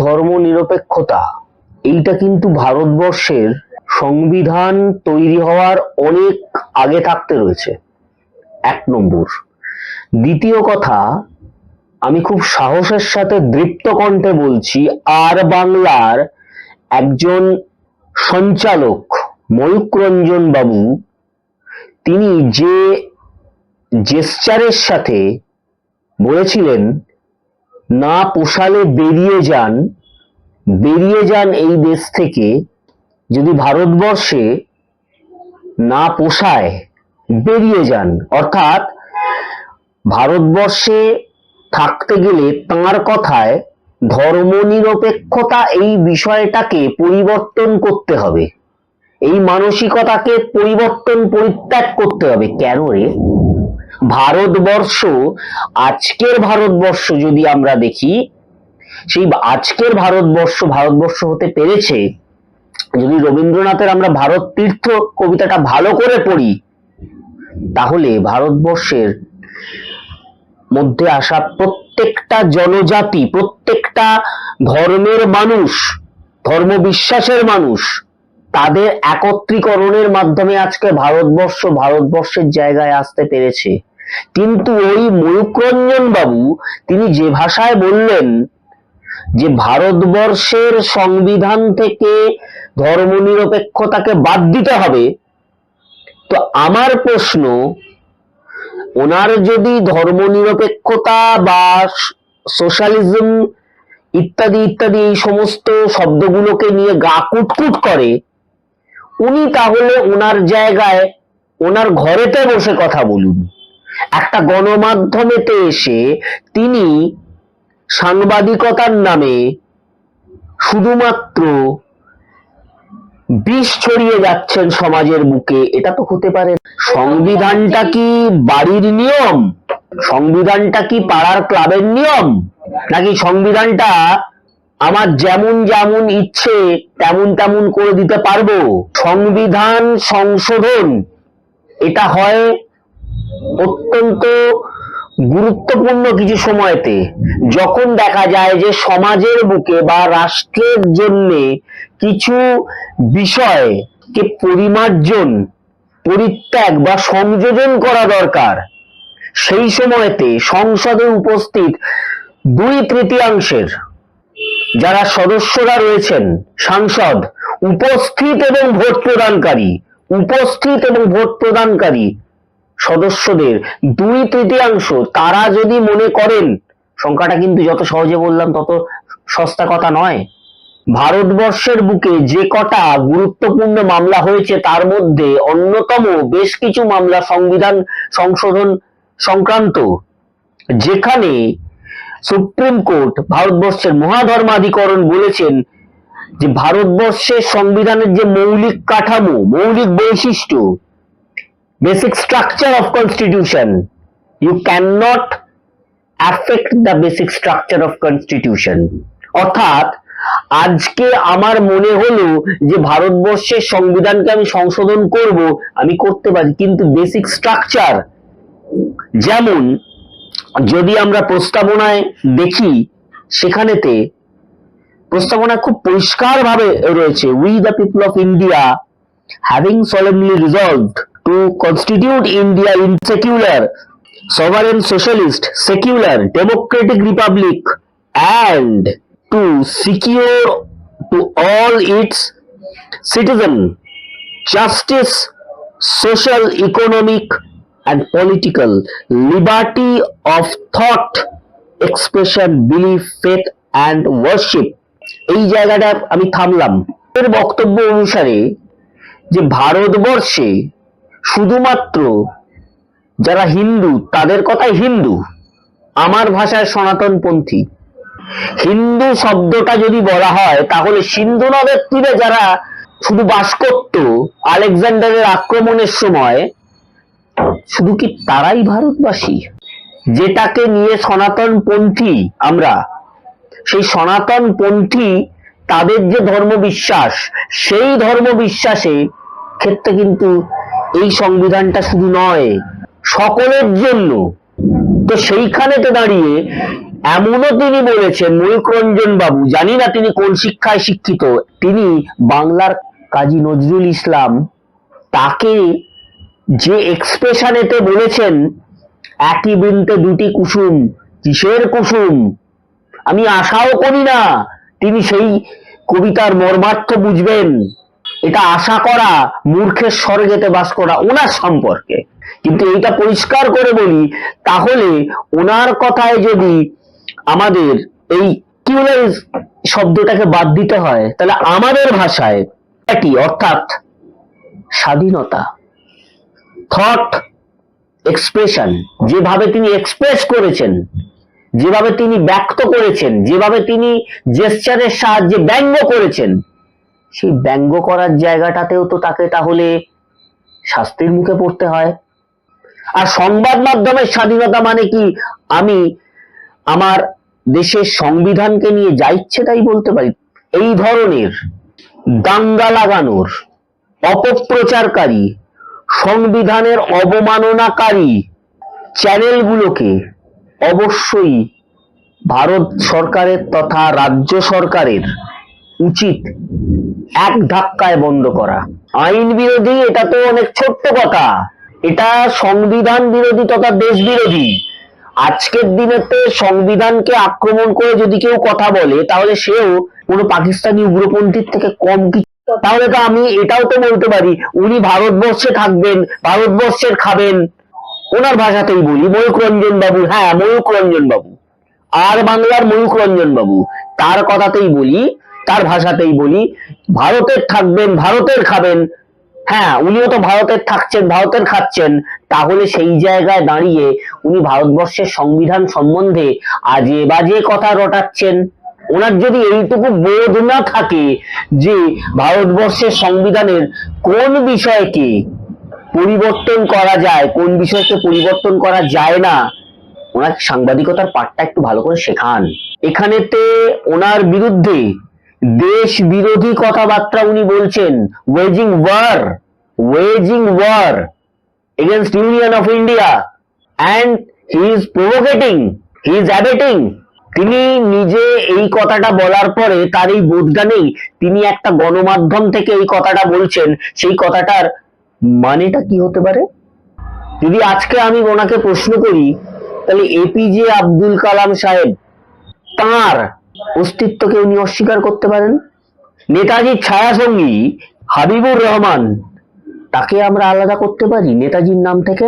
ধর্মনিরপেক্ষতা, এইটা কিন্তু ভারতবর্ষের সংবিধান তৈরি হওয়ার অনেক আগে থাকতে রয়েছে, 1 নম্বর। দ্বিতীয় কথা, আমি খুব সাহসের সাথে দৃপ্ত কণ্ঠে বলছি, আর বাংলার একজন সঞ্চালক ময়ূক রঞ্জন বাবু, তিনি যে জেস্চারের সাথে বলেছিলেন, না পোষালে বেরিয়ে যান এই দেশ থেকে, যদি ভারতবর্ষে না পোষায় বেরিয়ে যান। অর্থাৎ ভারতবর্ষে থাকতে গেলে তাঁর কথায় ধর্মনিরপেক্ষতা এই বিষয়টাকে পরিবর্তন করতে হবে, এই মানসিকতাকে পরিত্যাগ করতে হবে। কেন রে? ভারতবর্ষ, আজকের ভারতবর্ষ যদি আমরা দেখি, সেই আজকের ভারতবর্ষ হতে পেরেছে যদি রবীন্দ্রনাথের আমরা ভারত তীর্থ কবিতাটা ভালো করে পড়ি, তাহলে ভারতবর্ষের মধ্যে আসা প্রত্যেকটা জনজাতি, প্রত্যেকটা ধর্মের মানুষ, ধর্মবিশ্বাসের মানুষ, তাদের একত্রীকরণের মাধ্যমে আজকে ভারতবর্ষের জায়গায় আসতে পেরেছে। কিন্তু ওই ময়ূক রঞ্জন বাবু তিনি যে ভাষায় বললেন যে ভারতবর্ষের সংবিধান থেকে ধর্মনিরপেক্ষতাকে বাদ দিতে হবে, তো আমার প্রশ্ন, ওনার যদি ধর্মনিরপেক্ষতা বা সোশ্যালিজম ইত্যাদি ইত্যাদি এই সমস্ত শব্দগুলোকে নিয়ে গা কুটকুট করে, উনি তাহলে ওনার জায়গায় ওনার ঘরেতে বসে কথা বলুন। একটা গণমাধ্যমেতে এসে তিনি সাংবাদিকতার নামে শুধুমাত্র বিষ ছড়িয়ে যাচ্ছেন সমাজের বুকে, এটা তো হতে পারে না। সংবিধানটা কি বাড়ির নিয়ম? সংবিধানটা কি পাড়ার ক্লাবের নিয়ম? নাকি সংবিধানটা আমার যেমন ইচ্ছে তেমন করে দিতে পারবো? সংবিধান সংশোধন এটা হয় অত্যন্ত গুরুত্বপূর্ণ কিছু সময়তে, যখন দেখা যায় যে সমাজের বুকে বা রাষ্ট্রের জন্য কিছু বিষয়কে পরিমার্জন, পরিত্যাগ বা সংযোজন করা দরকার। সেই সময়তে সংসদে উপস্থিত 2/3 যারা সদস্যরা রয়েছেন, সাংসদ উপস্থিত এবং ভোট প্রদানকারী সদস্যদের 2/3 তারা যদি মনে করেন, সংখ্যাটা কিন্তু যত সহজে বললাম তত সস্তা কথা নয়, ভারতবর্ষের বুকে যে কটা গুরুত্বপূর্ণ মামলা হয়েছে তার মধ্যে অন্যতম বেশ কিছু মামলা সংবিধান সংশোধন সংক্রান্ত, যেখানে সুপ্রিম কোর্ট, ভারতবর্ষের মহাধর্মাধিকরণ বলেছেন যে ভারতবর্ষের সংবিধানের যে মৌলিক কাঠামো, মৌলিক বৈশিষ্ট্য, basic structure of constitution, you cannot affect the basic structure of constitution। অর্থাৎ আজকে আমার মনে হলো যে ভারতবর্ষের সংবিধানকে আমি সংশোধন করব, আমি করতে পারি, কিন্তু বেসিক স্ট্রাকচার, যেমন যদি আমরা প্রস্তাবনায় দেখি, সেখানেতে প্রস্তাবনা খুব পরিষ্কার ভাবে রয়েছে, we the people of India having solemnly resolved to constitute India in secular, sovereign, socialist, secular, democratic republic, and to secure to all its citizens justice, social, economic and political liberty of thought, expression, belief, faith and worship। এই জায়গাটা আমি থামলাম। এর বক্তব্য অনুসারে যে ভারতবর্ষে শুধুমাত্র যারা হিন্দু তাদের কথাই হিন্দু, আমার ভাষায় সনাতনপন্থী। হিন্দু শব্দটা যদি বলা হয়, তাহলে সিন্ধু নদের তীরে যারা শুধু বাস করত আলেকজান্ডারের আক্রমণের সময়, শুধু কি তারাই ভারতবাসী? যেটাকে নিয়ে সনাতনপন্থী আমরা, সেই সনাতনপন্থী তাদের যে ধর্মবিশ্বাস, সেই ধর্মবিশ্বাসে ক্ষেত্রে কিন্তু এই সংবিধানটা শুধু নয়, সকলের জন্য। তো সেইখানেতে দাঁড়িয়ে এমনও তিনি বলেছেন, ময়ূক রঞ্জন বাবু, জানি না তিনি কোন শিক্ষায় শিক্ষিত, তিনি বাংলার কাজী নজরুল ইসলাম তাকে যে এক্সপ্রেশনেতে বলেছেন, একই বৃন্তে দুটি কুসুম, কিসের কুসুম, আমি আশাও করি না তিনি সেই কবিতার মর্মার্থ বুঝবেন। এটা আশা করা মূর্খের স্বর্গেতে বাস করা ওনার সম্পর্কে। কিন্তু এইটা পরিষ্কার করে বলি, তাহলে ওনার কথায় যদি আমাদের এই কিউলেন্স শব্দটাকে বাদ দিতে হয়, তাহলে আমাদের ভাষায় কি, অর্থাৎ স্বাধীনতা, থট এক্সপ্রেশন, যেভাবে তিনি এক্সপ্রেস করেছেন, যেভাবে তিনি ব্যক্ত করেছেন, যেভাবে তিনি জেস্চারের সাহায্যে ব্যঙ্গ করেছেন, সেই ব্যঙ্গ করার জায়গাটাতেও তো তাকে তাহলে শাস্তির মুখে পড়তে হয়। আর সংবাদ মাধ্যমের স্বাধীনতা মানে কি, আমি আমার দেশের সংবিধানকে নিয়ে যা ইচ্ছে তাই বলতে পারি? এই ধরনের দাঙ্গা লাগানোর, অপপ্রচারকারী, সংবিধানের অবমাননাকারী চ্যানেলগুলোকে অবশ্যই ভারত সরকারের তথা রাজ্য সরকারের উচিত এক ধাক্কায় বন্ধ করা। আইন বিরোধী এটা তো অনেক ছোট্ট কথা, এটা সংবিধান বিরোধী তথা দেশ বিরোধী। আজকের দিনেতে সংবিধানকে আক্রমণ করে যদি কেউ কথা বলে, তাহলে সেও কোনো পাকিস্তানি উগ্রপন্থীর থেকে কম কিছু। তাহলে তো আমি এটাও তো বলতে পারি, উনি ভারতবর্ষে থাকবেন, ভারতবর্ষের খাবেন, ওনার ভাষাতেই বলি, ময়ূক রঞ্জন বাবু, হ্যাঁ ময়ূক রঞ্জন বাবু, আর বাংলার ময়ূক রঞ্জন বাবু, তার কথাতেই বলি, তার ভাষাতেই বলি, ভারতের থাকবেন, ভারতের খাবেন, হ্যাঁ উনিও তো ভারতের থাকছেন, ভারতের খাচ্ছেন। তাহলে সেই জায়গায় দাঁড়িয়ে উনি ভারতবর্ষের সংবিধান সম্বন্ধে আজে বাজে কথা রটাচ্ছেন। ওনার যদি এইটুকু বোধ না থাকে যে ভারতবর্ষের সংবিধানের কোন বিষয়কে পরিবর্তন করা যায়, কোন বিষয়কে পরিবর্তন করা যায় না, ওনার সাংবাদিকতার পাঠটা একটু ভালো করে শেখান। এখানেতে ওনার বিরুদ্ধে দেশ বিরোধী কথাবার্তা উনি বলছেন, waging war against Union of India, and he is provoking, he is abetting. তিনি নিজে এই কথাটা বলার পরে তার এই বোধটা নেই, তিনি একটা গণমাধ্যম থেকে এই কথাটা বলছেন, সেই কথাটার মানেটা কি হতে পারে? যদি আজকে আমি ওনাকে প্রশ্ন করি, তাহলে এপিজে আব্দুল কালাম সাহেব, তাঁর অস্তিত্বকে উনি অস্বীকার করতে পারেন? নেতাজির ছায়াসঙ্গী হাবিবুর রহমান, তাকে আমরা আলাদা করতে পারি নেতাজির নাম থেকে?